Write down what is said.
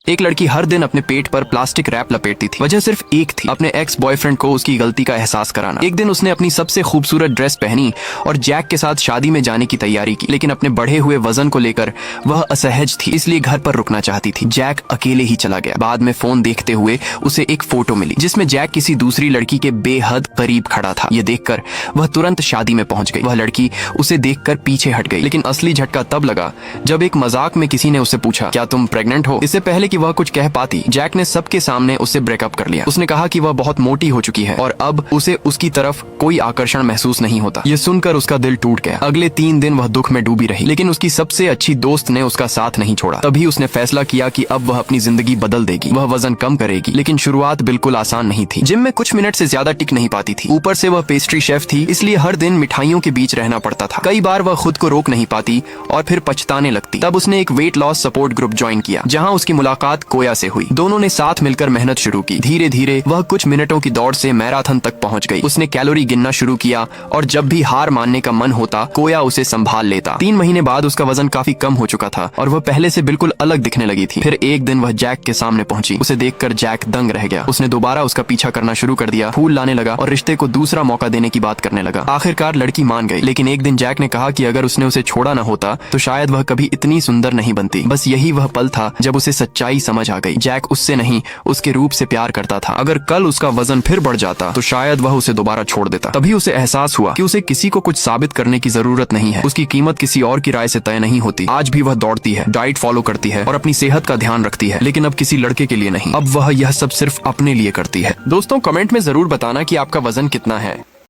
एक लड़की हर दिन अपने पेट पर प्लास्टिक रैप लपेटती थी। वजह सिर्फ एक थी, अपने एक्स बॉयफ्रेंड को उसकी गलती का एहसास कराना। एक दिन उसने अपनी सबसे खूबसूरत ड्रेस पहनी और जैक के साथ शादी में जाने की तैयारी की, लेकिन अपने बढ़े हुए वजन को लेकर वह असहज थी, इसलिए घर पर रुकना चाहती थी। जैक अकेले ही चला गया। बाद में फोन देखते हुए उसे एक फोटो मिली जिसमें जैक किसी दूसरी लड़की के बेहद करीब खड़ा था। ये देखकर वह तुरंत शादी में पहुंच गई। वह लड़की उसे देखकर पीछे हट गई, लेकिन असली झटका तब लगा जब एक मजाक में किसी ने उससे पूछा, क्या तुम प्रेग्नेंट हो? इससे पहले कि वह कुछ कह पाती, जैक ने सबके सामने उससे ब्रेकअप कर लिया। उसने कहा कि वह बहुत मोटी हो चुकी है और अब उसे उसकी तरफ कोई आकर्षण महसूस नहीं होता। ये सुनकर उसका दिल टूट गया। अगले 3 दिन वह दुख में डूबी रही, लेकिन उसकी सबसे अच्छी दोस्त ने उसका साथ नहीं छोड़ा। तभी उसने फैसला किया कि अब वह अपनी जिंदगी बदल देगी। वह वजन कम करेगी, लेकिन शुरुआत बिल्कुल आसान नहीं थी। जिम में कुछ मिनट से ज्यादा टिक नहीं पाती थी। ऊपर से वह पेस्ट्री शेफ थी, इसलिए हर दिन मिठाइयों के बीच रहना पड़ता था। कई बार वह खुद को रोक नहीं पाती और फिर पछताने लगती। तब उसने एक weight loss support group join किया, जहां उसकी मुलाकात कोया से हुई। दोनों ने साथ मिलकर मेहनत शुरू की। धीरे धीरे वह कुछ मिनटों की दौड़ से मैराथन तक पहुंच गई। उसने कैलोरी गिनना शुरू किया और जब भी हार मानने का मन होता, कोया उसे संभाल लेता। 3 महीने बाद उसका वजन काफी कम हो चुका था और वह पहले से बिल्कुल अलग दिखने लगी थी। फिर एक दिन वह जैक के सामने पहुंची। उसे देखकर जैक दंग रह गया। उसने दोबारा उसका पीछा करना शुरू कर दिया, फूल लाने लगा और रिश्ते को दूसरा मौका देने की बात करने लगा। आखिरकार लड़की मान गई, लेकिन एक दिन जैक ने कहा कि अगर उसने उसे छोड़ा न होता तो शायद वह कभी इतनी सुंदर नहीं बनती। बस यही वह पल था जब उसे सच्चाई समझ आ गई। जैक उससे नहीं, उसके रूप से प्यार करता था। अगर कल उसका वजन फिर बढ़ जाता तो शायद वह उसे दोबारा छोड़ देता। तभी उसे एहसास हुआ कि उसे किसी को कुछ साबित करने की जरूरत नहीं है। उसकी कीमत किसी और की राय से तय नहीं होती। आज भी वह दौड़ती है, डाइट फॉलो करती है और अपनी सेहत का ध्यान रखती है, लेकिन अब किसी लड़के के लिए नहीं। अब वह यह सब सिर्फ अपने लिए करती है। दोस्तों, कमेंट में जरूर बताना कि आपका वजन कितना है।